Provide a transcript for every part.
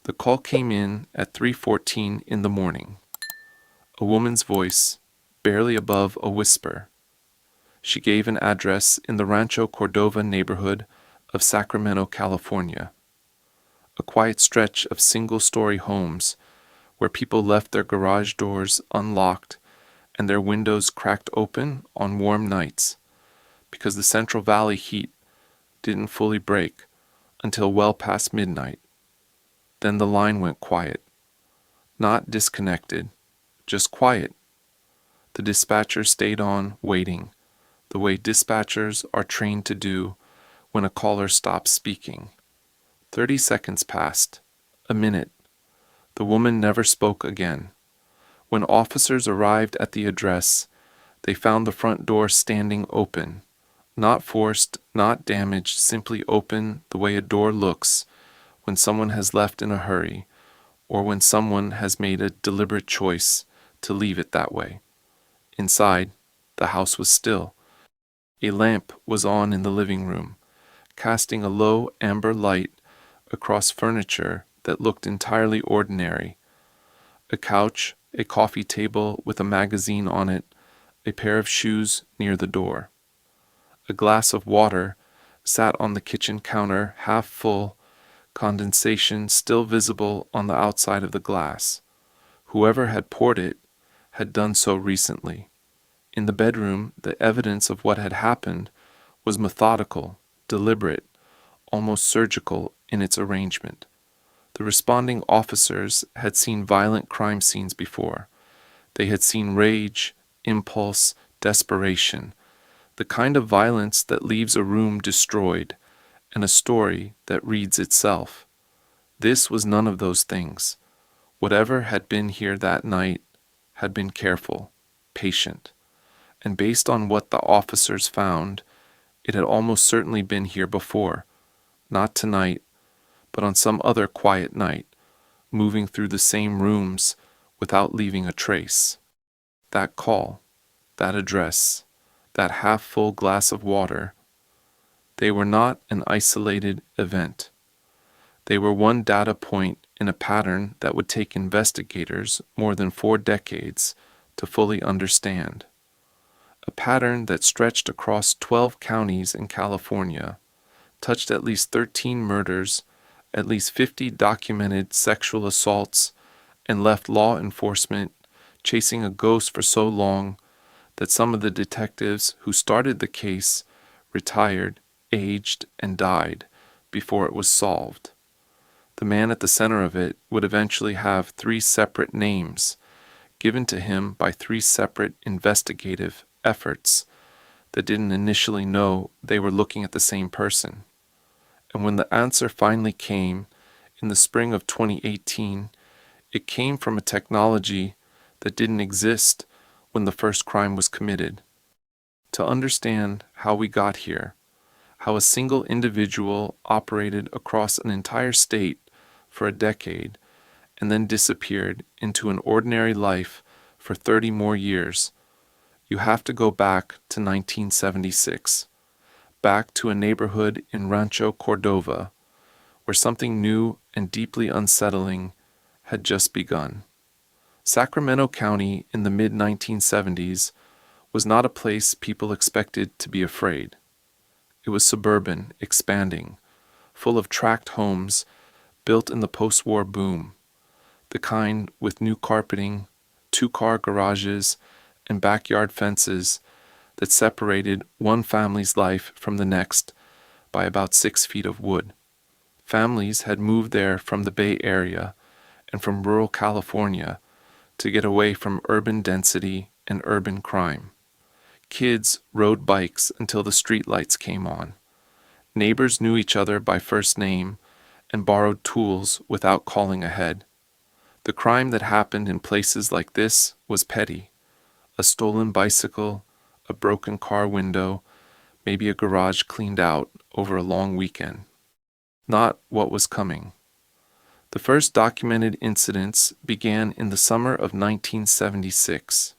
The call came in at 3:14 in the morning. A woman's voice, barely above a whisper. She gave an address in the Rancho Cordova neighborhood of Sacramento, California. A quiet stretch of single-story homes where people left their garage doors unlocked and their windows cracked open on warm nights because the Central Valley heat didn't fully break until well past midnight. Then the line went quiet. Not disconnected, just quiet. The dispatcher stayed on, waiting, the way dispatchers are trained to do when a caller stops speaking. 30 seconds passed. A minute. The woman never spoke again. When officers arrived at the address, they found the front door standing open. Not forced, not damaged, simply open the way a door looks when someone has left in a hurry, or when someone has made a deliberate choice to leave it that way. Inside, the house was still. A lamp was on in the living room, casting a low amber light across furniture that looked entirely ordinary. A couch, a coffee table with a magazine on it, a pair of shoes near the door. A glass of water sat on the kitchen counter, half full, condensation still visible on the outside of the glass. Whoever had poured it had done so recently. In the bedroom, the evidence of what had happened was methodical, deliberate, almost surgical in its arrangement. The responding officers had seen violent crime scenes before. They had seen rage, impulse, desperation, the kind of violence that leaves a room destroyed, and a story that reads itself. This was none of those things. Whatever had been here that night had been careful, patient, and based on what the officers found, it had almost certainly been here before, not tonight, but on some other quiet night, moving through the same rooms without leaving a trace. That call, that address, that half-full glass of water, they were not an isolated event. They were one data point in a pattern that would take investigators more than 4 decades to fully understand. A pattern that stretched across 12 counties in California, touched at least 13 murders, at least 50 documented sexual assaults, and left law enforcement chasing a ghost for so long that some of the detectives who started the case retired, aged, and died before it was solved. The man at the center of it would eventually have 3 separate names given to him by 3 separate investigative efforts that didn't initially know they were looking at the same person. And when the answer finally came in the spring of 2018, it came from a technology that didn't exist when the first crime was committed. To understand how we got here, how a single individual operated across an entire state for a decade and then disappeared into an ordinary life for 30 more years, you have to go back to 1976, back to a neighborhood in Rancho Cordova, where something new and deeply unsettling had just begun. Sacramento County in the mid-1970s was not a place people expected to be afraid. It was suburban, expanding, full of tract homes built in the post-war boom, the kind with new carpeting, 2-car garages, and backyard fences that separated one family's life from the next by about 6 feet of wood. Families had moved there from the Bay Area and from rural California to get away from urban density and urban crime. Kids rode bikes until the streetlights came on. Neighbors knew each other by first name and borrowed tools without calling ahead. The crime that happened in places like this was petty. A stolen bicycle, a broken car window, maybe a garage cleaned out over a long weekend. Not what was coming. The first documented incidents began in the summer of 1976.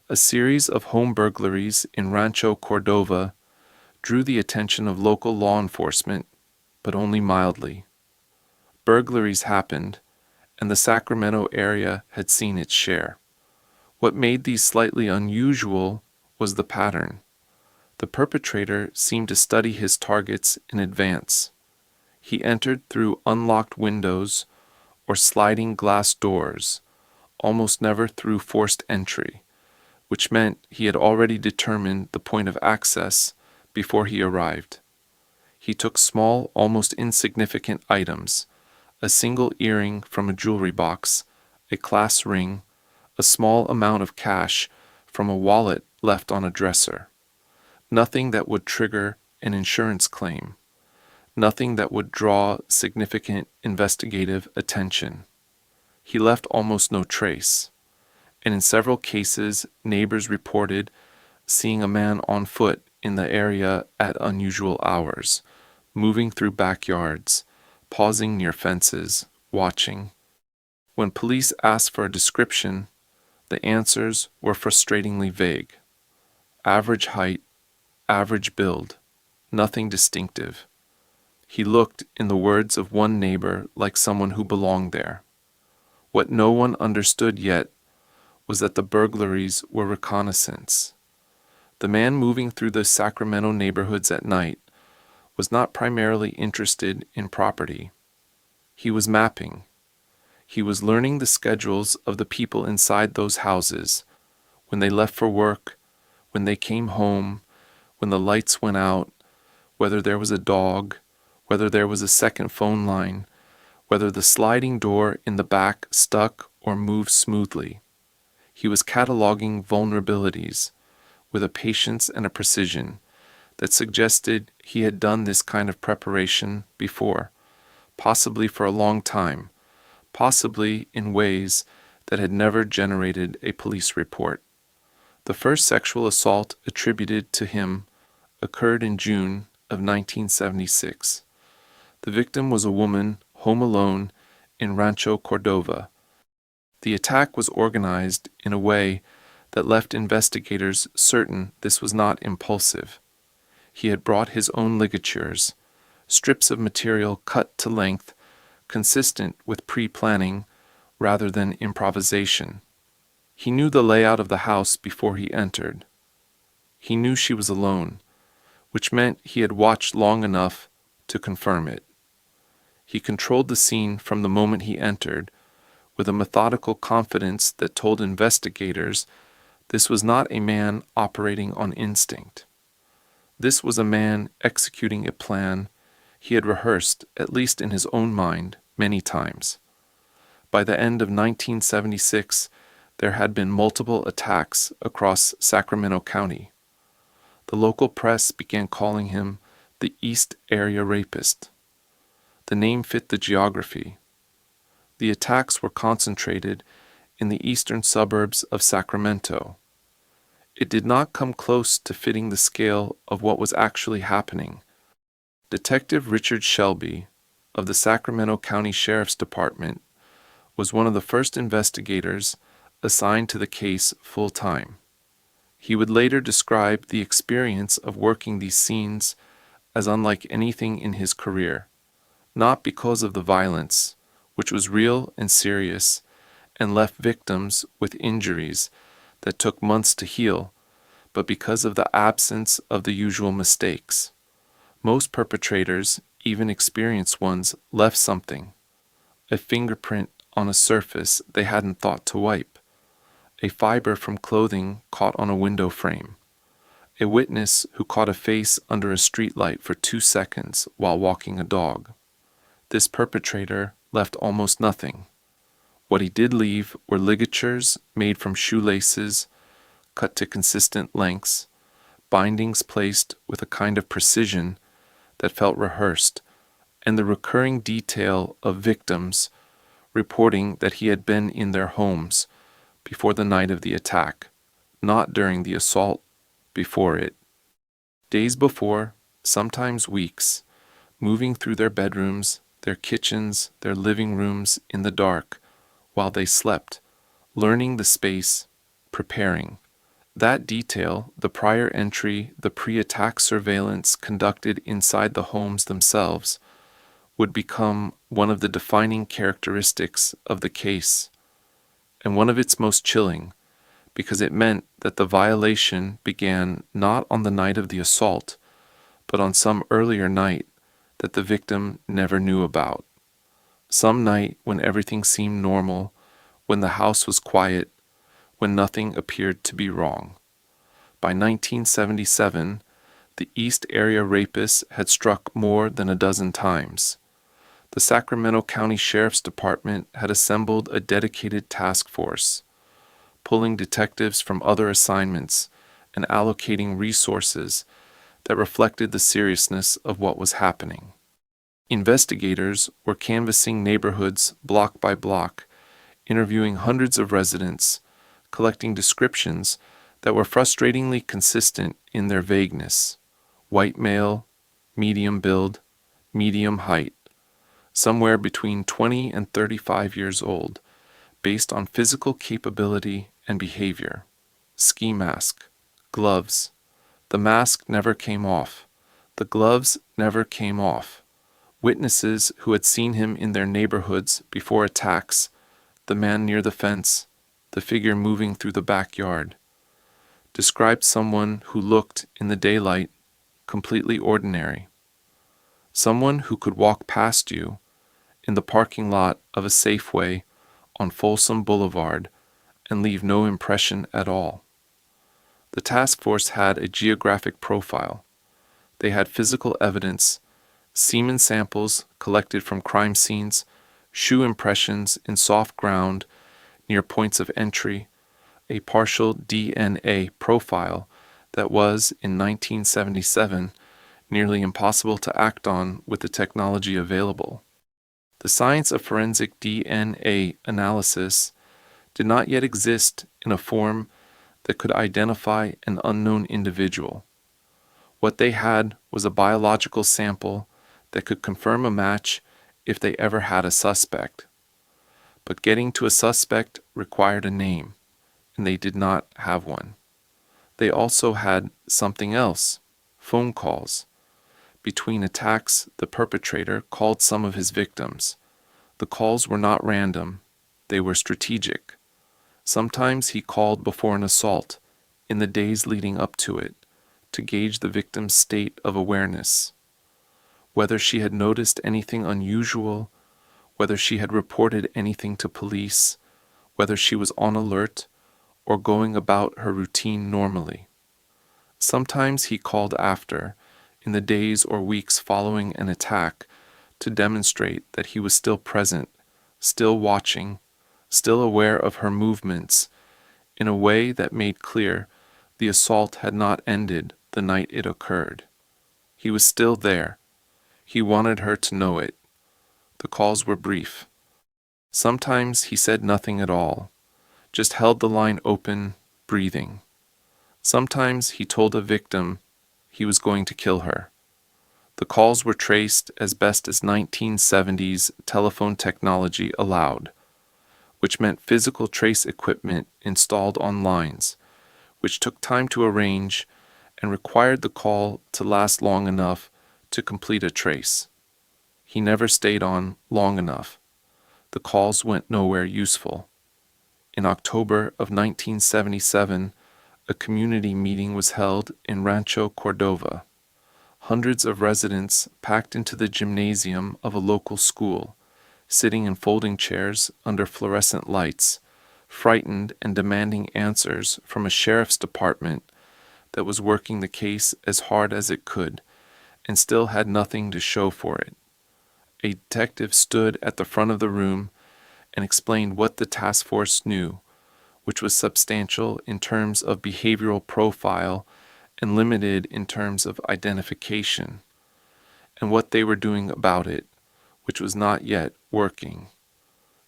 A series of home burglaries in Rancho Cordova drew the attention of local law enforcement, but only mildly. Burglaries happened, and the Sacramento area had seen its share. What made these slightly unusual was the pattern. The perpetrator seemed to study his targets in advance. He entered through unlocked windows or sliding glass doors, almost never through forced entry, which meant he had already determined the point of access before he arrived. He took small, almost insignificant items, a single earring from a jewelry box, a class ring, a small amount of cash from a wallet left on a dresser. Nothing that would trigger an insurance claim. Nothing that would draw significant investigative attention. He left almost no trace, and in several cases neighbors reported seeing a man on foot in the area at unusual hours, moving through backyards, pausing near fences, watching. When police asked for a description, the answers were frustratingly vague. Average height, average build, nothing distinctive. He looked, in the words of one neighbor, like someone who belonged there. What no one understood yet was that the burglaries were reconnaissance. The man moving through the Sacramento neighborhoods at night was not primarily interested in property. He was mapping. He was learning the schedules of the people inside those houses, when they left for work, when they came home, when the lights went out, whether there was a dog, whether there was a second phone line, whether the sliding door in the back stuck or moved smoothly. He was cataloging vulnerabilities with a patience and a precision that suggested he had done this kind of preparation before, possibly for a long time, possibly in ways that had never generated a police report. The first sexual assault attributed to him occurred in June of 1976. The victim was a woman home alone in Rancho Cordova. The attack was organized in a way that left investigators certain this was not impulsive. He had brought his own ligatures, strips of material cut to length, consistent with pre-planning rather than improvisation. He knew the layout of the house before he entered. He knew she was alone, which meant he had watched long enough to confirm it. He controlled the scene from the moment he entered, with a methodical confidence that told investigators this was not a man operating on instinct. This was a man executing a plan he had rehearsed, at least in his own mind, many times. By the end of 1976, there had been multiple attacks across Sacramento County. The local press began calling him the East Area Rapist. The name fit the geography. The attacks were concentrated in the eastern suburbs of Sacramento. It did not come close to fitting the scale of what was actually happening. Detective Richard Shelby of the Sacramento County Sheriff's Department was one of the first investigators assigned to the case full-time. He would later describe the experience of working these scenes as unlike anything in his career, not because of the violence, which was real and serious and left victims with injuries that took months to heal, but because of the absence of the usual mistakes. Most perpetrators, even experienced ones, left something: a fingerprint on a surface they hadn't thought to wipe, a fiber from clothing caught on a window frame, a witness who caught a face under a streetlight for 2 seconds while walking a dog. This perpetrator left almost nothing. What he did leave were ligatures made from shoelaces, cut to consistent lengths, bindings placed with a kind of precision that felt rehearsed, and the recurring detail of victims reporting that he had been in their homes before the night of the attack, not during the assault, before it. Days before, sometimes weeks, moving through their bedrooms, their kitchens, their living rooms in the dark, while they slept, learning the space, preparing. That detail, the prior entry, the pre-attack surveillance conducted inside the homes themselves, would become one of the defining characteristics of the case, and one of its most chilling, because it meant that the violation began not on the night of the assault, but on some earlier night that the victim never knew about. Some night when everything seemed normal, when the house was quiet, when nothing appeared to be wrong. By 1977, the East Area Rapist had struck more than a dozen times. The Sacramento County Sheriff's Department had assembled a dedicated task force, pulling detectives from other assignments and allocating resources that reflected the seriousness of what was happening. Investigators were canvassing neighborhoods block by block, interviewing hundreds of residents, collecting descriptions that were frustratingly consistent in their vagueness: white male, medium build, medium height, somewhere between 20 and 35 years old, based on physical capability and behavior. Ski mask, gloves. The mask never came off. The gloves never came off. Witnesses who had seen him in their neighborhoods before attacks, the man near the fence, the figure moving through the backyard, described someone who looked, in the daylight, completely ordinary. Someone who could walk past you in the parking lot of a Safeway on Folsom Boulevard and leave no impression at all. The task force had a geographic profile. They had physical evidence, semen samples collected from crime scenes, shoe impressions in soft ground near points of entry, a partial DNA profile that was, in 1977, nearly impossible to act on with the technology available. The science of forensic DNA analysis did not yet exist in a form that could identify an unknown individual. What they had was a biological sample that could confirm a match if they ever had a suspect. But getting to a suspect required a name, and they did not have one. They also had something else: phone calls. Between attacks, the perpetrator called some of his victims. The calls were not random, they were strategic. Sometimes he called before an assault, in the days leading up to it, to gauge the victim's state of awareness. Whether she had noticed anything unusual, whether she had reported anything to police, whether she was on alert, or going about her routine normally. Sometimes he called after, in the days or weeks following an attack, to demonstrate that he was still present, still watching, still aware of her movements, in a way that made clear the assault had not ended the night it occurred. He was still there. He wanted her to know it. The calls were brief. Sometimes he said nothing at all, just held the line open, breathing. Sometimes he told a victim he was going to kill her. The calls were traced as best as 1970s telephone technology allowed, which meant physical trace equipment installed on lines, which took time to arrange and required the call to last long enough to complete a trace. He never stayed on long enough. The calls went nowhere useful. In October of 1977, a community meeting was held in Rancho Cordova. Hundreds of residents packed into the gymnasium of a local school, sitting in folding chairs under fluorescent lights, frightened and demanding answers from a sheriff's department that was working the case as hard as it could and still had nothing to show for it. A detective stood at the front of the room and explained what the task force knew, which was substantial in terms of behavioral profile and limited in terms of identification, and what they were doing about it, which was not yet working.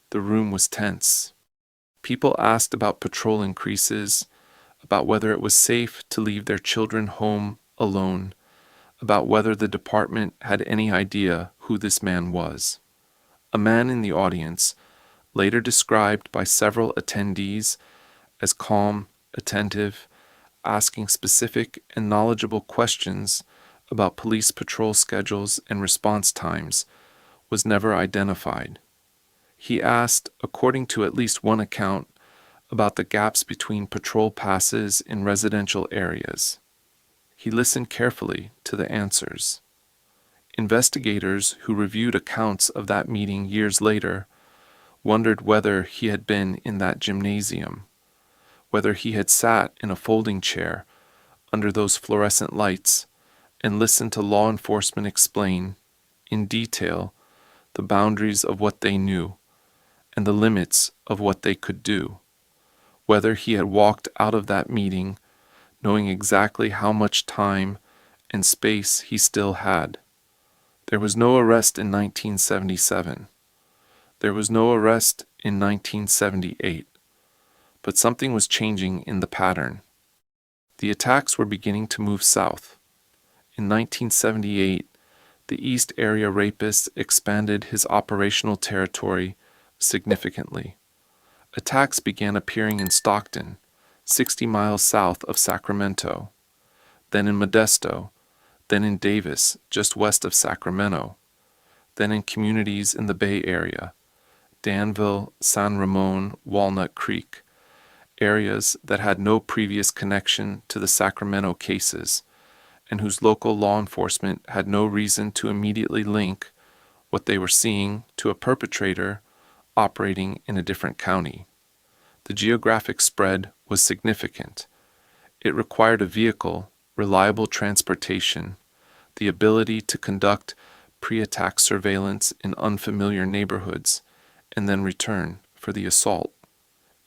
The room was tense. People asked about patrol increases, about whether it was safe to leave their children home alone, about whether the department had any idea who this man was. A man in the audience, later described by several attendees as calm, attentive, asking specific and knowledgeable questions about police patrol schedules and response times, was never identified. He asked, according to at least one account, about the gaps between patrol passes in residential areas. He listened carefully to the answers. Investigators who reviewed accounts of that meeting years later wondered whether he had been in that gymnasium, whether he had sat in a folding chair under those fluorescent lights and listened to law enforcement explain, in detail, the boundaries of what they knew and the limits of what they could do, whether he had walked out of that meeting knowing exactly how much time and space he still had. There was no arrest in 1977. There was no arrest in 1978. But something was changing in the pattern. The attacks were beginning to move south. In 1978, the East Area Rapist expanded his operational territory significantly. Attacks began appearing in Stockton, 60 miles south of Sacramento, then in Modesto, then in Davis, just west of Sacramento, then in communities in the Bay Area, Danville, San Ramon, Walnut Creek, areas that had no previous connection to the Sacramento cases and whose local law enforcement had no reason to immediately link what they were seeing to a perpetrator operating in a different county. The geographic spread was significant. It required a vehicle, reliable transportation, the ability to conduct pre-attack surveillance in unfamiliar neighborhoods, and then return for the assault.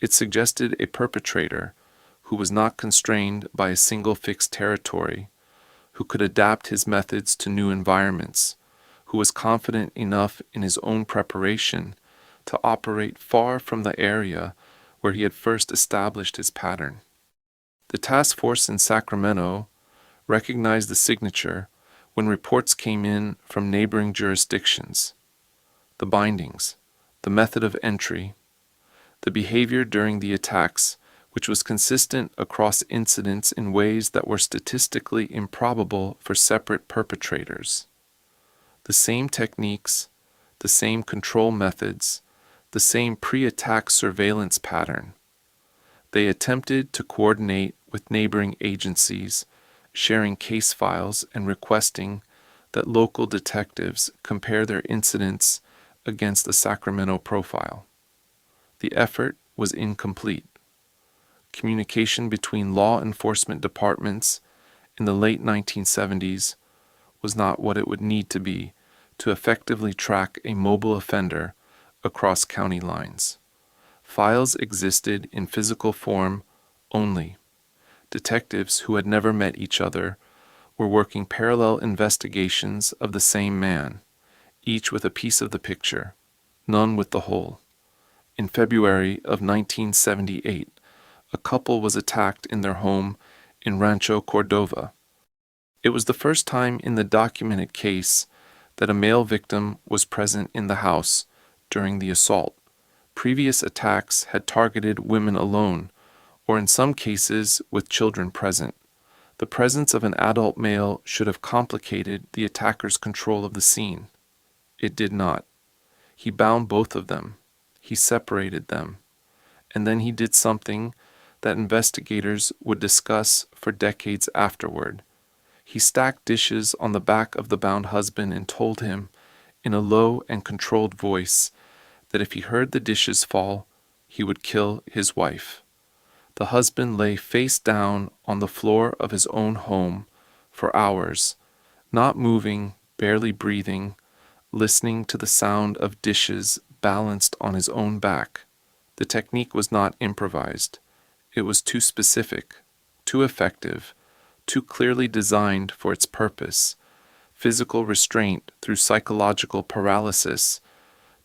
It suggested a perpetrator who was not constrained by a single fixed territory, who could adapt his methods to new environments, who was confident enough in his own preparation to operate far from the area where he had first established his pattern. The task force in Sacramento recognized the signature when reports came in from neighboring jurisdictions. The bindings, the method of entry, the behavior during the attacks, which was consistent across incidents in ways that were statistically improbable for separate perpetrators. The same techniques, the same control methods, the same pre-attack surveillance pattern. They attempted to coordinate with neighboring agencies, sharing case files and requesting that local detectives compare their incidents against the Sacramento profile. The effort was incomplete. Communication between law enforcement departments in the late 1970s was not what it would need to be to effectively track a mobile offender across county lines. Files existed in physical form only. Detectives who had never met each other were working parallel investigations of the same man, each with a piece of the picture, none with the whole. In February of 1978, a couple was attacked in their home in Rancho Cordova. It was the first time in the documented case that a male victim was present in the house during the assault. Previous attacks had targeted women alone, or in some cases with children present. The presence of an adult male should have complicated the attacker's control of the scene. It did not. He bound both of them. He separated them. And then he did something that investigators would discuss for decades afterward. He stacked dishes on the back of the bound husband and told him, in a low and controlled voice, that if he heard the dishes fall, he would kill his wife. The husband lay face down on the floor of his own home for hours, not moving, barely breathing, listening to the sound of dishes balanced on his own back. The technique was not improvised. It was too specific, too effective, too clearly designed for its purpose, physical restraint through psychological paralysis,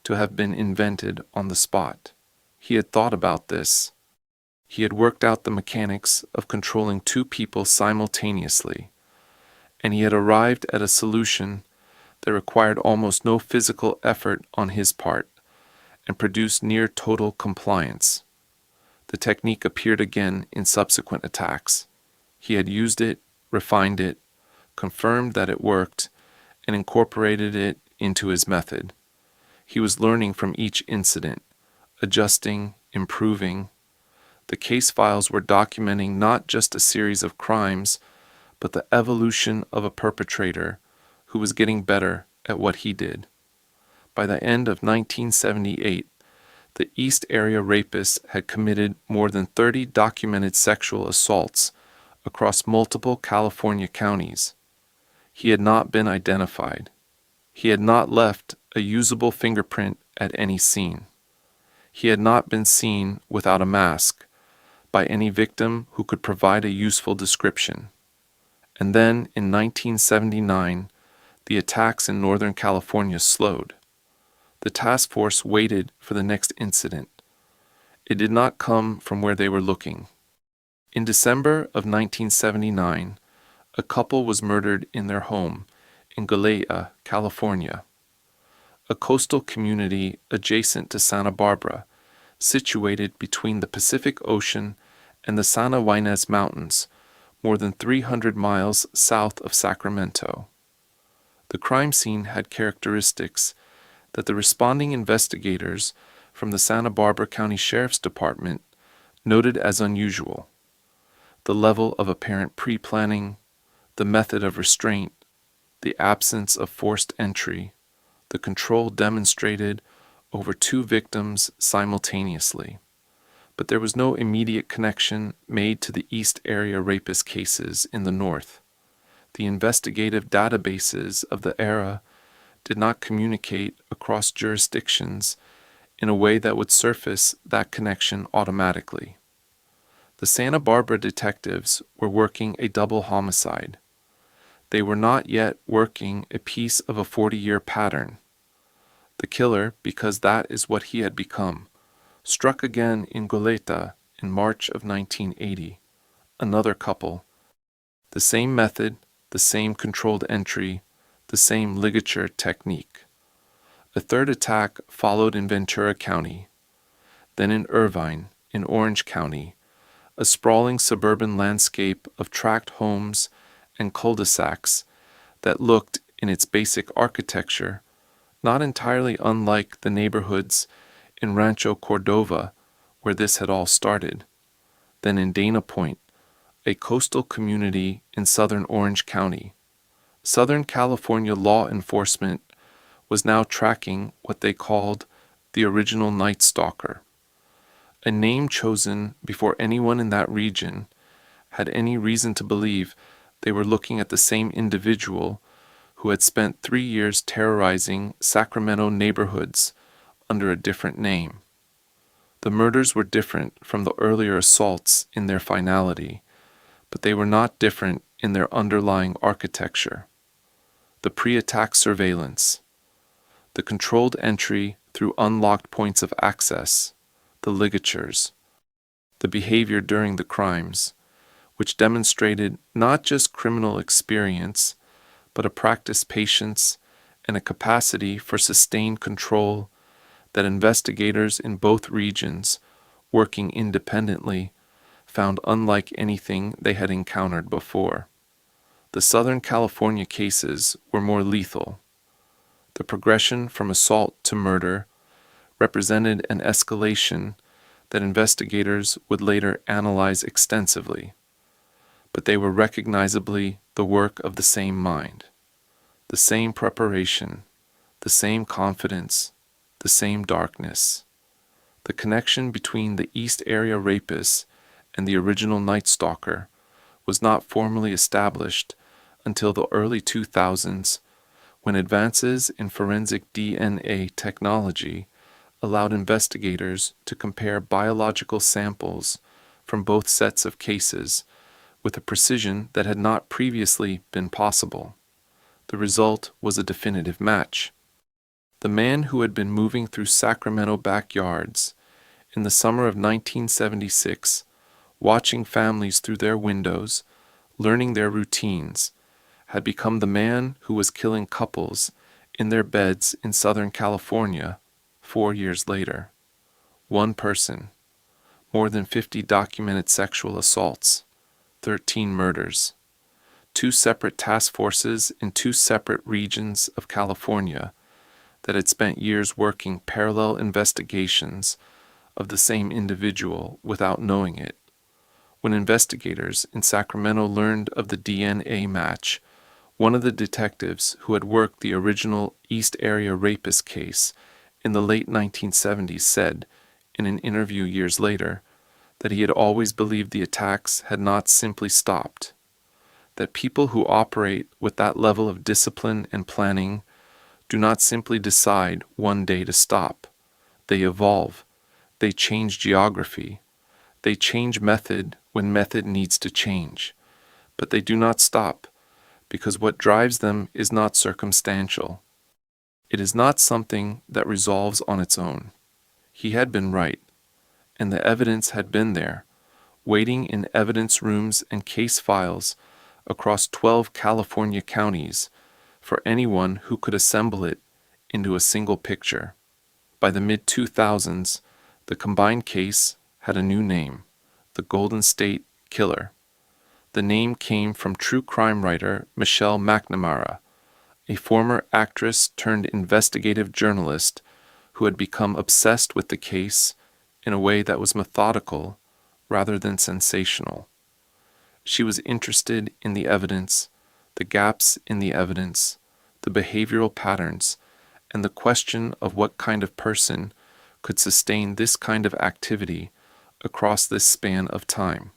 to have been invented on the spot. He had thought about this. He had worked out the mechanics of controlling two people simultaneously, and he had arrived at a solution that required almost no physical effort on his part and produced near total compliance. The technique appeared again in subsequent attacks. He had used it, refined it, confirmed that it worked, and incorporated it into his method. He was learning from each incident, adjusting, improving. The case files were documenting not just a series of crimes, but the evolution of a perpetrator who was getting better at what he did. By the end of 1978, the East Area Rapist had committed more than 30 documented sexual assaults across multiple California counties. He had not been identified. He had not left a usable fingerprint at any scene. He had not been seen without a mask by any victim who could provide a useful description. And then, in 1979, the attacks in Northern California slowed. The task force waited for the next incident. It did not come from where they were looking. In December of 1979, a couple was murdered in their home in Galea, California, a coastal community adjacent to Santa Barbara, situated between the Pacific Ocean and the Santa Ynez Mountains, more than 300 miles south of Sacramento. The crime scene had characteristics that the responding investigators from the Santa Barbara County Sheriff's Department noted as unusual: the level of apparent pre-planning, the method of restraint, the absence of forced entry, the control demonstrated over two victims simultaneously. But there was no immediate connection made to the East Area Rapist cases in the North. The investigative databases of the era did not communicate across jurisdictions in a way that would surface that connection automatically. The Santa Barbara detectives were working a double homicide. They were not yet working a piece of a 40-year pattern. The killer, because that is what he had become, struck again in Goleta in March of 1980. Another couple. The same method, the same controlled entry, the same ligature technique. A third attack followed in Ventura County, then in Irvine, in Orange County, a sprawling suburban landscape of tract homes and cul-de-sacs that looked, in its basic architecture, not entirely unlike the neighborhoods in Rancho Cordova where this had all started, then in Dana Point, a coastal community in southern Orange County. Southern California law enforcement was now tracking what they called the original Night Stalker, a name chosen before anyone in that region had any reason to believe they were looking at the same individual who had spent 3 years terrorizing Sacramento neighborhoods under a different name. The murders were different from the earlier assaults in their finality, but they were not different in their underlying architecture. The pre-attack surveillance, the controlled entry through unlocked points of access, the ligatures, the behavior during the crimes, which demonstrated not just criminal experience, but a practiced patience and a capacity for sustained control that investigators in both regions, working independently, found unlike anything they had encountered before. The Southern California cases were more lethal. The progression from assault to murder represented an escalation that investigators would later analyze extensively, but they were recognizably the work of the same mind, the same preparation, the same confidence, the same darkness. The connection between the East Area Rapist and the original Night Stalker was not formally established until the early 2000s, when advances in forensic DNA technology allowed investigators to compare biological samples from both sets of cases with a precision that had not previously been possible. The result was a definitive match. The man who had been moving through Sacramento backyards in the summer of 1976, watching families through their windows, learning their routines, had become the man who was killing couples in their beds in Southern California 4 years later. One person, more than 50 documented sexual assaults, 13 murders, 2 separate task forces in 2 separate regions of California, that had spent years working parallel investigations of the same individual without knowing it. When investigators in Sacramento learned of the DNA match, one of the detectives who had worked the original East Area Rapist case in the late 1970s said, in an interview years later, that he had always believed the attacks had not simply stopped, that people who operate with that level of discipline and planning do not simply decide one day to stop. They evolve. They change geography. They change method when method needs to change. But they do not stop, because what drives them is not circumstantial. It is not something that resolves on its own. He had been right, and the evidence had been there, waiting in evidence rooms and case files across 12 California counties for anyone who could assemble it into a single picture. By the mid-2000s, the combined case had a new name, the Golden State Killer. The name came from true crime writer Michelle McNamara, a former actress turned investigative journalist who had become obsessed with the case in a way that was methodical rather than sensational. She was interested in the evidence, the gaps in the evidence, the behavioral patterns, and the question of what kind of person could sustain this kind of activity across this span of time.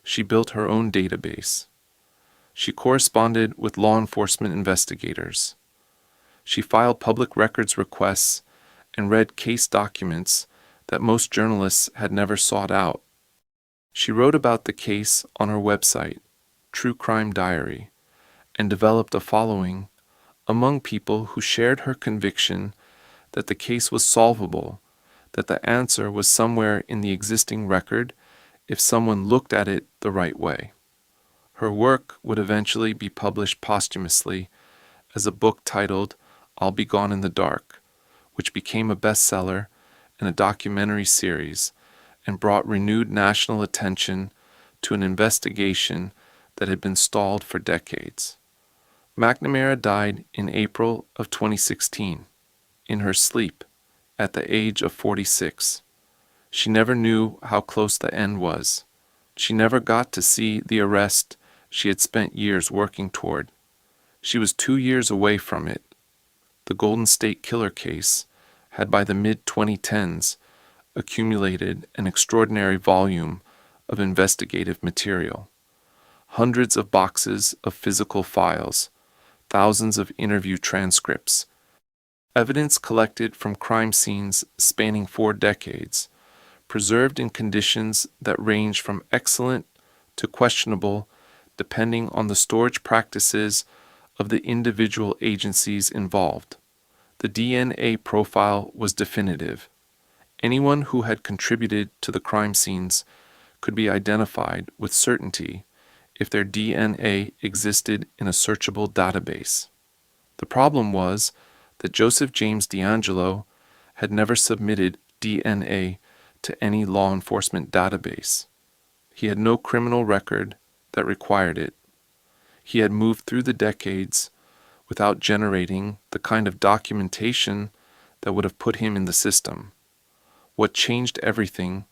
She built her own database. She corresponded with law enforcement investigators. She filed public records requests and read case documents that most journalists had never sought out. She wrote about the case on her website, True Crime Diary, and developed a following among people who shared her conviction that the case was solvable, that the answer was somewhere in the existing record if someone looked at it the right way. Her work would eventually be published posthumously as a book titled I'll Be Gone in the Dark, which became a bestseller and a documentary series and brought renewed national attention to an investigation that had been stalled for decades. McNamara died in April of 2016, in her sleep, at the age of 46. She never knew how close the end was. She never got to see the arrest she had spent years working toward. She was 2 years away from it. The Golden State Killer case had by the mid-2010s accumulated an extraordinary volume of investigative material. Hundreds of boxes of physical files, thousands of interview transcripts, evidence collected from crime scenes spanning 4 decades, preserved in conditions that range from excellent to questionable depending on the storage practices of the individual agencies involved. The DNA profile was definitive. Anyone who had contributed to the crime scenes could be identified with certainty if their DNA existed in a searchable database. The problem was that Joseph James DeAngelo had never submitted DNA to any law enforcement database. He had no criminal record that required it. He had moved through the decades without generating the kind of documentation that would have put him in the system. What changed everything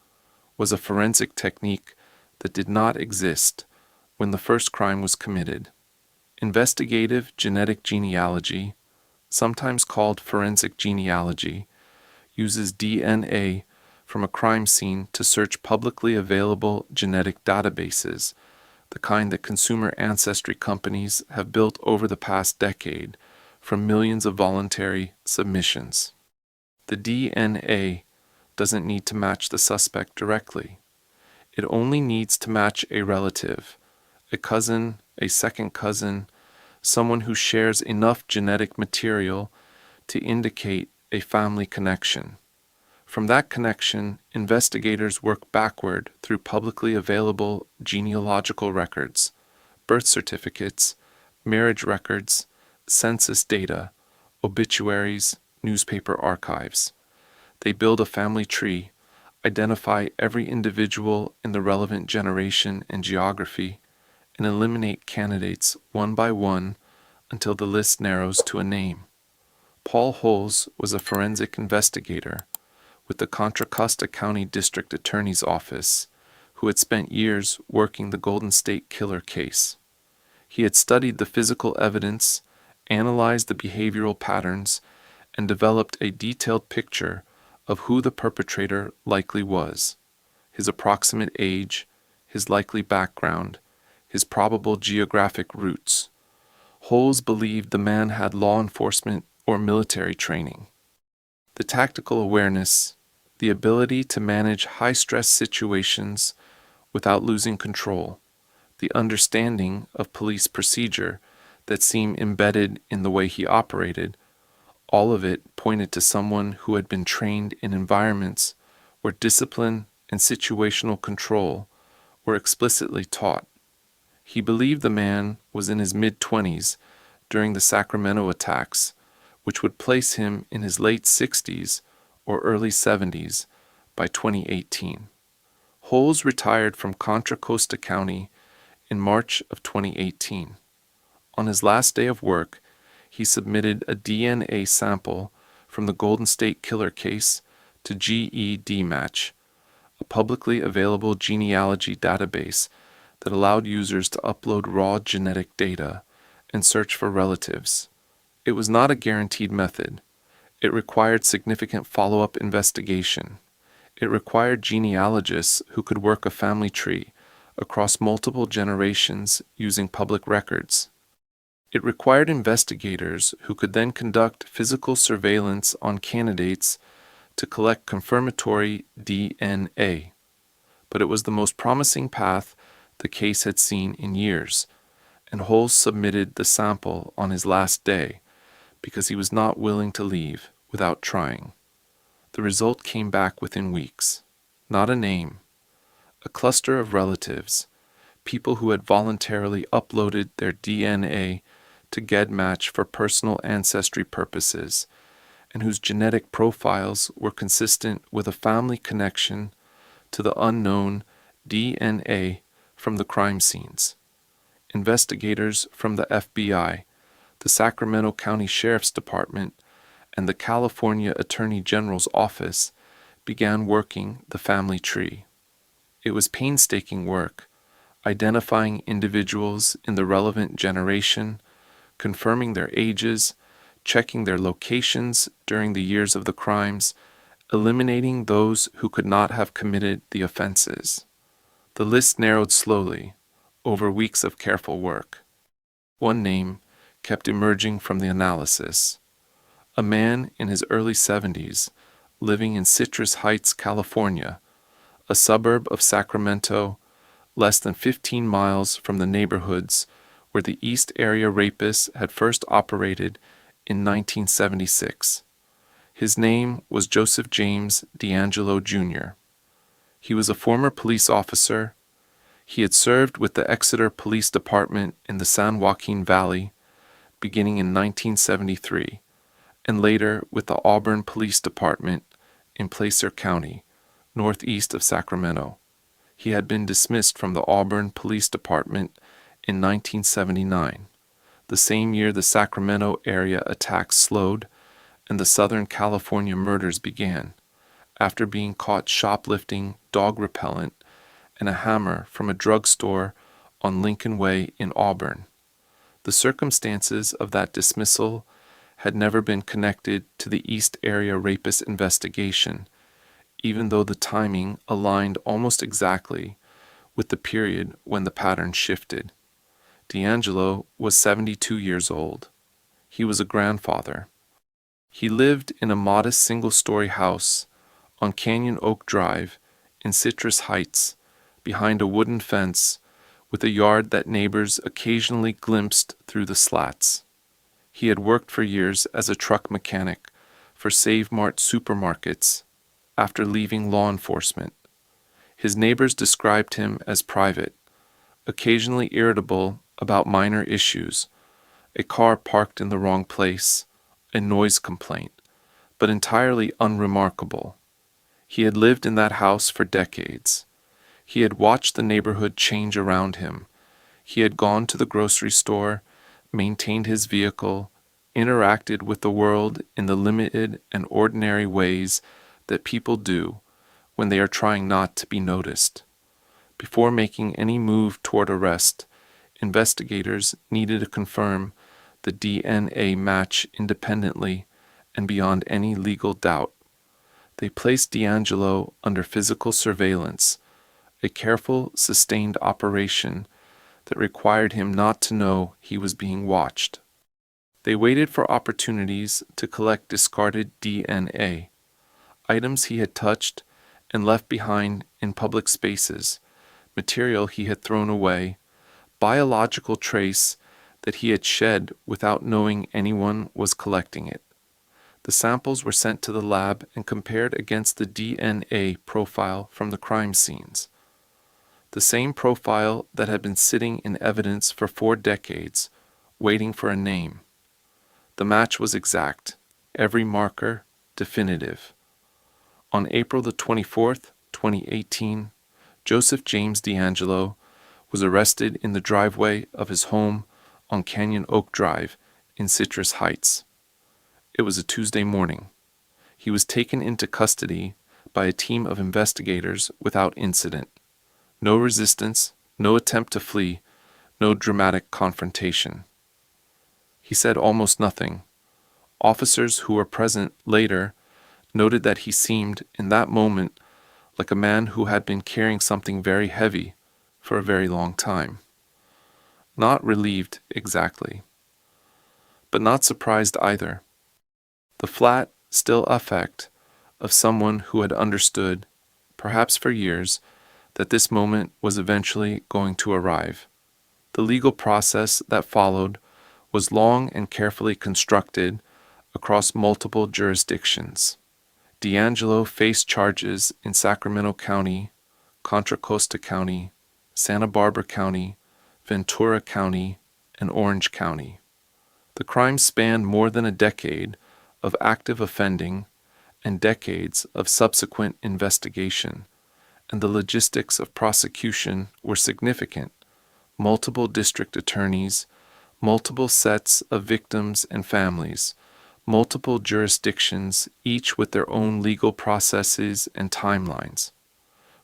was a forensic technique that did not exist when the first crime was committed. Investigative genetic genealogy, sometimes called forensic genealogy, uses DNA from a crime scene to search publicly available genetic databases, the kind that consumer ancestry companies have built over the past decade from millions of voluntary submissions. The DNA doesn't need to match the suspect directly. It only needs to match a relative, a cousin, a second cousin, someone who shares enough genetic material to indicate a family connection. From that connection, investigators work backward through publicly available genealogical records, birth certificates, marriage records, census data, obituaries, newspaper archives. They build a family tree, identify every individual in the relevant generation and geography, and eliminate candidates one by one until the list narrows to a name. Paul Holes was a forensic investigator with the Contra Costa County District Attorney's Office, who had spent years working the Golden State Killer case. He had studied the physical evidence, analyzed the behavioral patterns, and developed a detailed picture of who the perpetrator likely was, his approximate age, his likely background, his probable geographic roots. Holes believed the man had law enforcement or military training. The tactical awareness, the ability to manage high-stress situations without losing control, the understanding of police procedure that seemed embedded in the way he operated, all of it pointed to someone who had been trained in environments where discipline and situational control were explicitly taught. He believed the man was in his mid-20s during the Sacramento attacks, which would place him in his late 60s or early 70s by 2018. Holes retired from Contra Costa County in March of 2018. On his last day of work, he submitted a DNA sample from the Golden State Killer case to GEDmatch, a publicly available genealogy database that allowed users to upload raw genetic data and search for relatives. It was not a guaranteed method. It required significant follow-up investigation. It required genealogists who could work a family tree across multiple generations using public records. It required investigators who could then conduct physical surveillance on candidates to collect confirmatory DNA. But it was the most promising path the case had seen in years, and Holes submitted the sample on his last day because he was not willing to leave without trying. The result came back within weeks. Not a name. A cluster of relatives, people who had voluntarily uploaded their DNA to GEDmatch for personal ancestry purposes, and whose genetic profiles were consistent with a family connection to the unknown DNA from the crime scenes. Investigators from the FBI, the Sacramento County Sheriff's Department, and the California Attorney General's office began working the family tree. It was painstaking work, identifying individuals in the relevant generation, confirming their ages, checking their locations during the years of the crimes, eliminating those who could not have committed the offenses. The list narrowed slowly, over weeks of careful work. One name kept emerging from the analysis. A man in his early 70s, living in Citrus Heights, California, a suburb of Sacramento, less than 15 miles from the neighborhoods where the East Area Rapist had first operated in 1976. His name was Joseph James D'Angelo Jr. He was a former police officer. He had served with the Exeter Police Department in the San Joaquin Valley, beginning in 1973, and later with the Auburn Police Department in Placer County, northeast of Sacramento. He had been dismissed from the Auburn Police Department in 1979, the same year the Sacramento area attacks slowed and the Southern California murders began, after being caught shoplifting dog repellent and a hammer from a drugstore on Lincoln Way in Auburn. The circumstances of that dismissal had never been connected to the East Area Rapist investigation, even though the timing aligned almost exactly with the period when the pattern shifted. D'Angelo was 72 years old. He was a grandfather. He lived in a modest single-story house on Canyon Oak Drive in Citrus Heights, behind a wooden fence with a yard that neighbors occasionally glimpsed through the slats. He had worked for years as a truck mechanic for Save Mart supermarkets after leaving law enforcement. His neighbors described him as private, occasionally irritable about minor issues, a car parked in the wrong place, a noise complaint, but entirely unremarkable. He had lived in that house for decades. He had watched the neighborhood change around him. He had gone to the grocery store, maintained his vehicle, interacted with the world in the limited and ordinary ways that people do when they are trying not to be noticed. Before making any move toward arrest, investigators needed to confirm the DNA match independently and beyond any legal doubt. They placed D'Angelo under physical surveillance, a careful, sustained operation that required him not to know he was being watched. They waited for opportunities to collect discarded DNA, items he had touched and left behind in public spaces, material he had thrown away, biological trace that he had shed without knowing anyone was collecting it. The samples were sent to the lab and compared against the DNA profile from the crime scenes. The same profile that had been sitting in evidence for 4 decades, waiting for a name. The match was exact, every marker definitive. On April the 24th, 2018, Joseph James D'Angelo was arrested in the driveway of his home on Canyon Oak Drive in Citrus Heights. It was a Tuesday morning. He was taken into custody by a team of investigators without incident. No resistance, no attempt to flee, no dramatic confrontation. He said almost nothing. Officers who were present later noted that he seemed, in that moment, like a man who had been carrying something very heavy for a very long time. Not relieved exactly, but not surprised either. The flat, still affect of someone who had understood, perhaps for years, that this moment was eventually going to arrive. The legal process that followed was long and carefully constructed across multiple jurisdictions. D'Angelo faced charges in Sacramento County, Contra Costa County, Santa Barbara County, Ventura County, and Orange County. The crime spanned more than a decade of active offending and decades of subsequent investigation, and the logistics of prosecution were significant. Multiple district attorneys, multiple sets of victims and families, multiple jurisdictions, each with their own legal processes and timelines.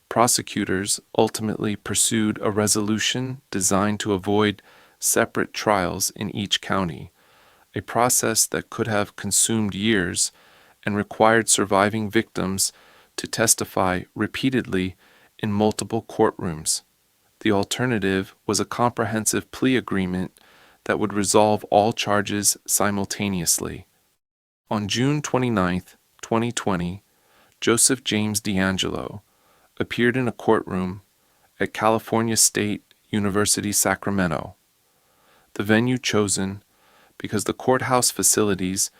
Prosecutors ultimately pursued a resolution designed to avoid separate trials in each county, a process that could have consumed years and required surviving victims to testify repeatedly in multiple courtrooms. The alternative was a comprehensive plea agreement that would resolve all charges simultaneously. On June 29, 2020, Joseph James D'Angelo appeared in a courtroom at California State University, Sacramento. The venue chosen because the courthouse facilities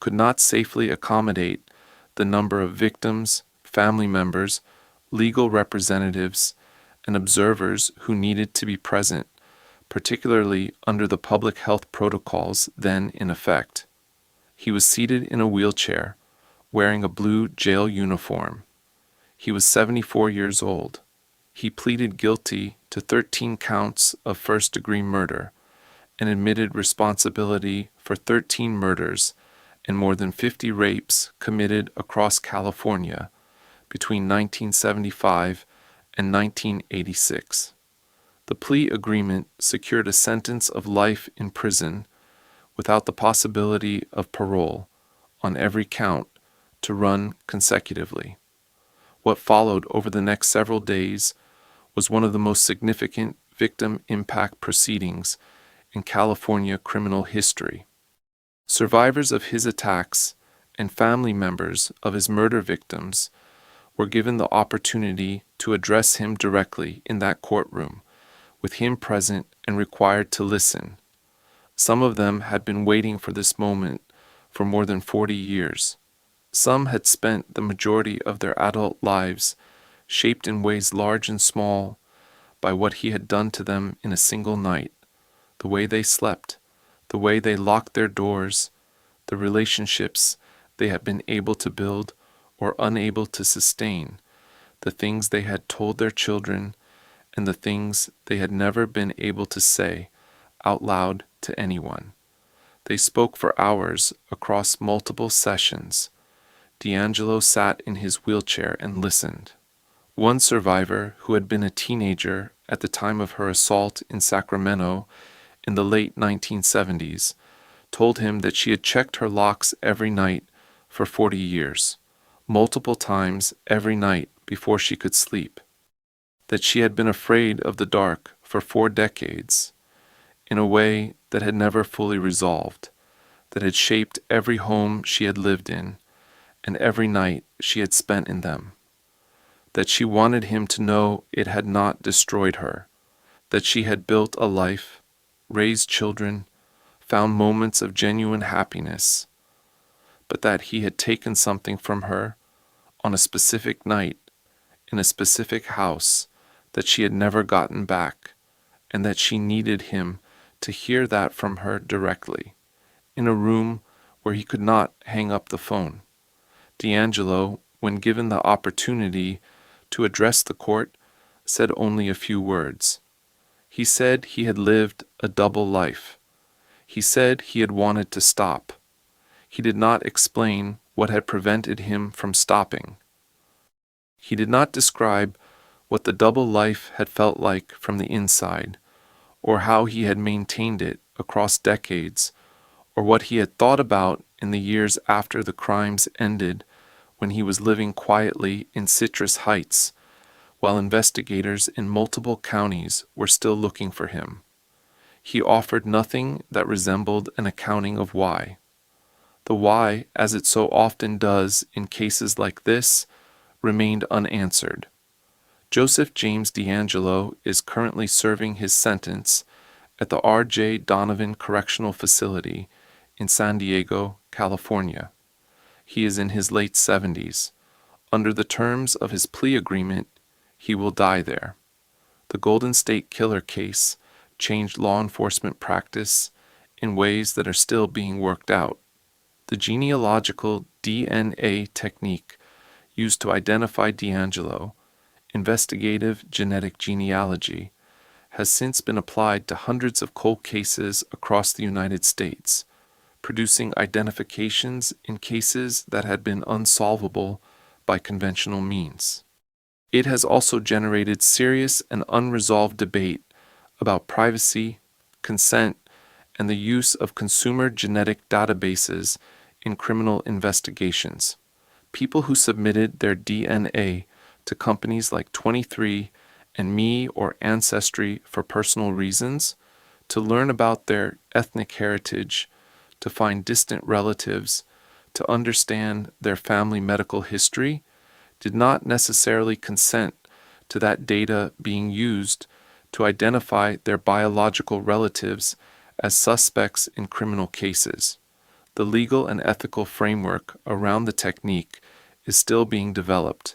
could not safely accommodate the number of victims, family members, legal representatives, and observers who needed to be present, particularly under the public health protocols then in effect. He was seated in a wheelchair, wearing a blue jail uniform. He was 74 years old. He pleaded guilty to 13 counts of first-degree murder and admitted responsibility for 13 murders and more than 50 rapes committed across California between 1975 and 1986. The plea agreement secured a sentence of life in prison without the possibility of parole on every count to run consecutively. What followed over the next several days was one of the most significant victim impact proceedings in California criminal history. Survivors of his attacks and family members of his murder victims were given the opportunity to address him directly in that courtroom, with him present and required to listen. Some of them had been waiting for this moment for more than 40 years. Some had spent the majority of their adult lives shaped in ways large and small by what he had done to them in a single night, the way they slept, the way they locked their doors, the relationships they had been able to build or unable to sustain, the things they had told their children, and the things they had never been able to say out loud to anyone. They spoke for hours across multiple sessions. D'Angelo sat in his wheelchair and listened. One survivor, who had been a teenager at the time of her assault in Sacramento in the late 1970s, told him that she had checked her locks every night for 40 years, multiple times every night before she could sleep, that she had been afraid of the dark for 4 decades, in a way that had never fully resolved, that had shaped every home she had lived in and every night she had spent in them, that she wanted him to know it had not destroyed her, that she had built a life, raised children, found moments of genuine happiness, but that he had taken something from her on a specific night in a specific house that she had never gotten back, and that she needed him to hear that from her directly, in a room where he could not hang up the phone. D'Angelo, when given the opportunity to address the court, said only a few words. He said he had lived a double life. He said he had wanted to stop. He did not explain what had prevented him from stopping. He did not describe what the double life had felt like from the inside, or how he had maintained it across decades, or what he had thought about in the years after the crimes ended, when he was living quietly in Citrus Heights, while investigators in multiple counties were still looking for him. He offered nothing that resembled an accounting of why. The why, as it so often does in cases like this, remained unanswered. Joseph James D'Angelo is currently serving his sentence at the R.J. Donovan Correctional Facility in San Diego, California. He is in his late 70s. Under the terms of his plea agreement, he will die there. The Golden State Killer case changed law enforcement practice in ways that are still being worked out. The genealogical DNA technique used to identify D'Angelo, investigative genetic genealogy, has since been applied to hundreds of cold cases across the United States, producing identifications in cases that had been unsolvable by conventional means. It has also generated serious and unresolved debate about privacy, consent, and the use of consumer genetic databases in criminal investigations. People who submitted their DNA to companies like 23andMe or Ancestry for personal reasons, to learn about their ethnic heritage, to find distant relatives, to understand their family medical history, did not necessarily consent to that data being used to identify their biological relatives as suspects in criminal cases. The legal and ethical framework around the technique is still being developed,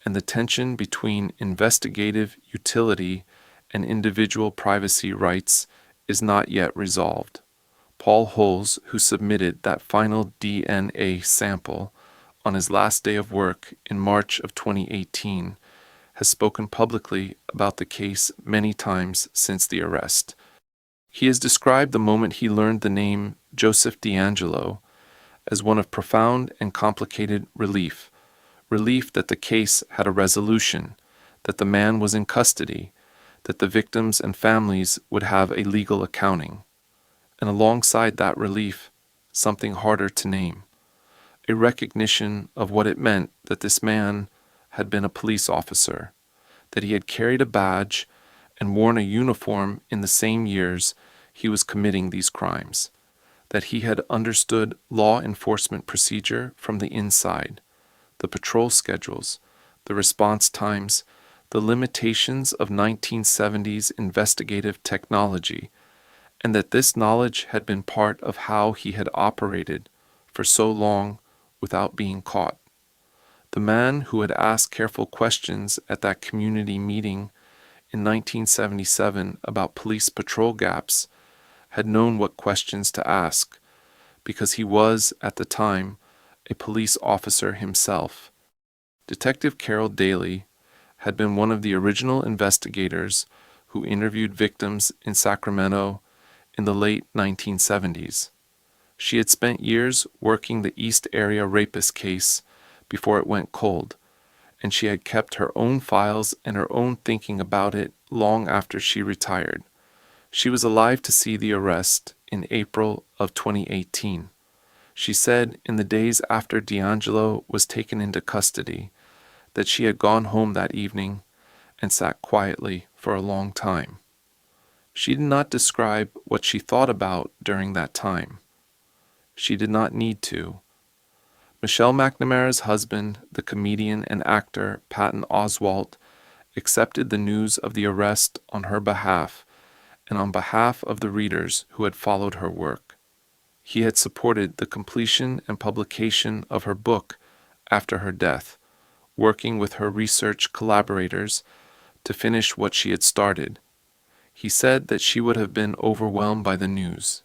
and the tension between investigative utility and individual privacy rights is not yet resolved. Paul Holes, who submitted that final DNA sample on his last day of work in March of 2018, has spoken publicly about the case many times since the arrest. He has described the moment he learned the name Joseph D'Angelo as one of profound and complicated relief that the case had a resolution, that the man was in custody, that the victims and families would have a legal accounting. And alongside that relief, something harder to name, a recognition of what it meant that this man had been a police officer, that he had carried a badge and worn a uniform in the same years he was committing these crimes, that he had understood law enforcement procedure from the inside, the patrol schedules, the response times, the limitations of 1970s investigative technology, and that this knowledge had been part of how he had operated for so long without being caught. The man who had asked careful questions at that community meeting in 1977 about police patrol gaps had known what questions to ask, because he was, at the time, a police officer himself. Detective Carol Daly had been one of the original investigators who interviewed victims in Sacramento in the late 1970s. She had spent years working the East Area Rapist case before it went cold, and she had kept her own files and her own thinking about it long after she retired. She was alive to see the arrest in April of 2018. She said in the days after D'Angelo was taken into custody that she had gone home that evening and sat quietly for a long time. She did not describe what she thought about during that time. She did not need to. Michelle McNamara's husband, the comedian and actor Patton Oswalt, accepted the news of the arrest on her behalf and on behalf of the readers who had followed her work. He had supported the completion and publication of her book after her death, working with her research collaborators to finish what she had started. He said that she would have been overwhelmed by the news,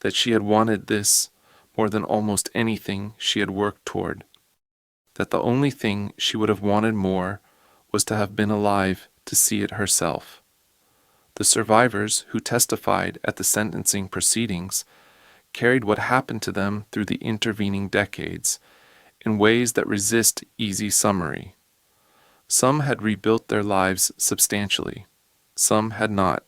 that she had wanted this more than almost anything she had worked toward, that the only thing she would have wanted more was to have been alive to see it herself. The survivors who testified at the sentencing proceedings carried what happened to them through the intervening decades in ways that resist easy summary. Some had rebuilt their lives substantially. Some had not.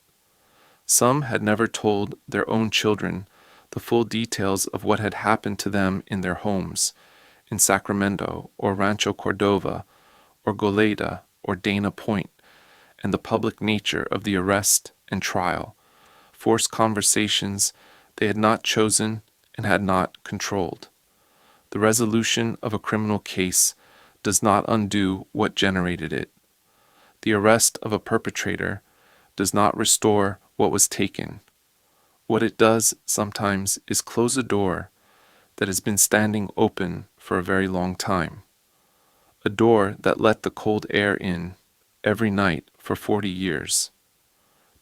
Some had never told their own children the full details of what had happened to them in their homes, in Sacramento or Rancho Cordova or Goleta or Dana Point, and the public nature of the arrest and trial, forced conversations they had not chosen and had not controlled. The resolution of a criminal case does not undo what generated it. The arrest of a perpetrator does not restore what was taken. What it does sometimes is close a door that has been standing open for a very long time, a door that let the cold air in every night for 40 years.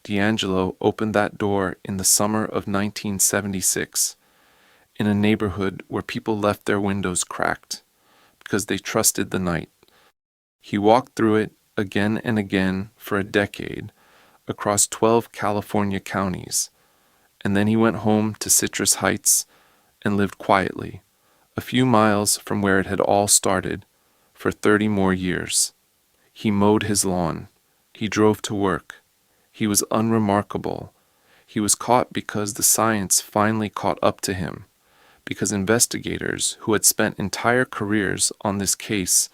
D'Angelo opened that door in the summer of 1976 in a neighborhood where people left their windows cracked because they trusted the night. He walked through it again and again for a decade across 12 California counties, and then he went home to Citrus Heights and lived quietly, a few miles from where it had all started, for 30 more years. He mowed his lawn. He drove to work. He was unremarkable. He was caught because the science finally caught up to him, because investigators who had spent entire careers on this case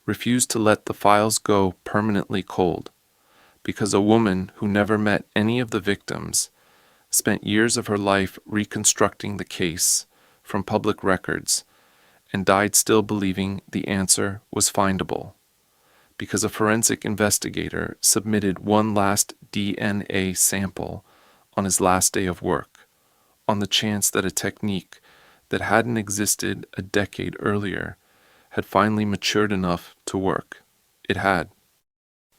refused to let the files go permanently cold, because a woman who never met any of the victims spent years of her life reconstructing the case from public records and died still believing the answer was findable, because a forensic investigator submitted one last DNA sample on his last day of work, on the chance that a technique that hadn't existed a decade earlier had finally matured enough to work. It had.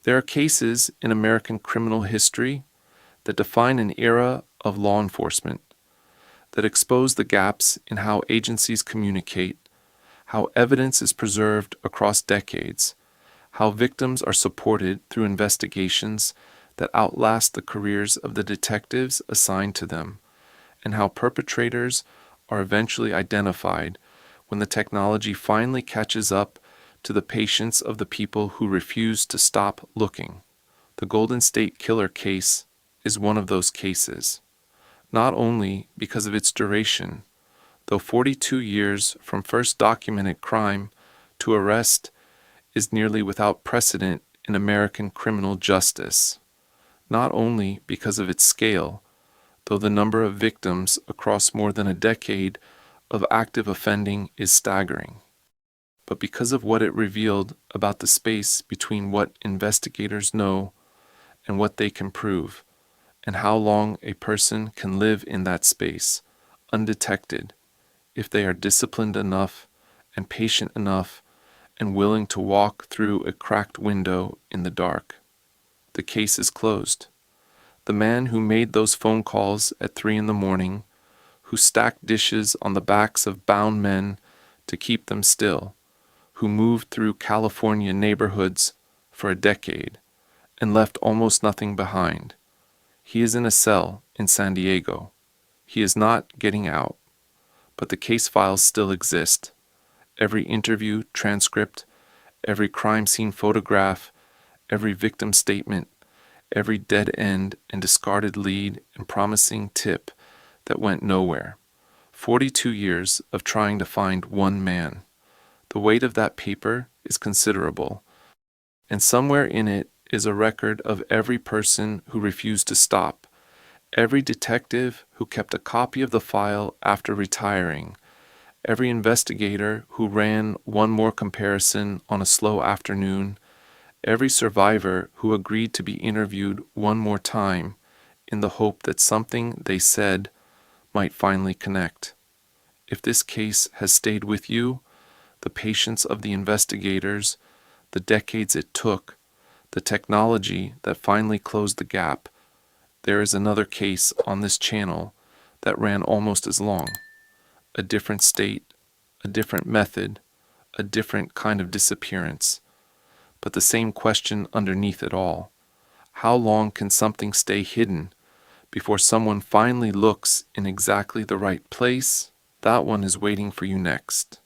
There are cases in American criminal history that define an era of law enforcement, that expose the gaps in how agencies communicate, how evidence is preserved across decades, how victims are supported through investigations that outlast the careers of the detectives assigned to them, and how perpetrators are eventually identified when the technology finally catches up to the patience of the people who refuse to stop looking. The Golden State Killer case is one of those cases, not only because of its duration, though 42 years from first documented crime to arrest is nearly without precedent in American criminal justice, not only because of its scale, though the number of victims across more than a decade of active offending is staggering, but because of what it revealed about the space between what investigators know and what they can prove, and how long a person can live in that space, undetected, if they are disciplined enough and patient enough and willing to walk through a cracked window in the dark. The case is closed. The man who made those phone calls at 3 a.m, who stacked dishes on the backs of bound men to keep them still, who moved through California neighborhoods for a decade and left almost nothing behind. He is in a cell in San Diego. He is not getting out. But the case files still exist. Every interview transcript, every crime scene photograph, every victim statement, every dead end and discarded lead and promising tip that went nowhere. 42 years of trying to find one man. The weight of that paper is considerable, and somewhere in it is a record of every person who refused to stop, every detective who kept a copy of the file after retiring, every investigator who ran one more comparison on a slow afternoon, every survivor who agreed to be interviewed one more time in the hope that something they said might finally connect. If this case has stayed with you, the patience of the investigators, the decades it took, the technology that finally closed the gap, there is another case on this channel that ran almost as long. A different state, a different method, a different kind of disappearance. But the same question underneath it all. How long can something stay hidden before someone finally looks in exactly the right place? That one is waiting for you next.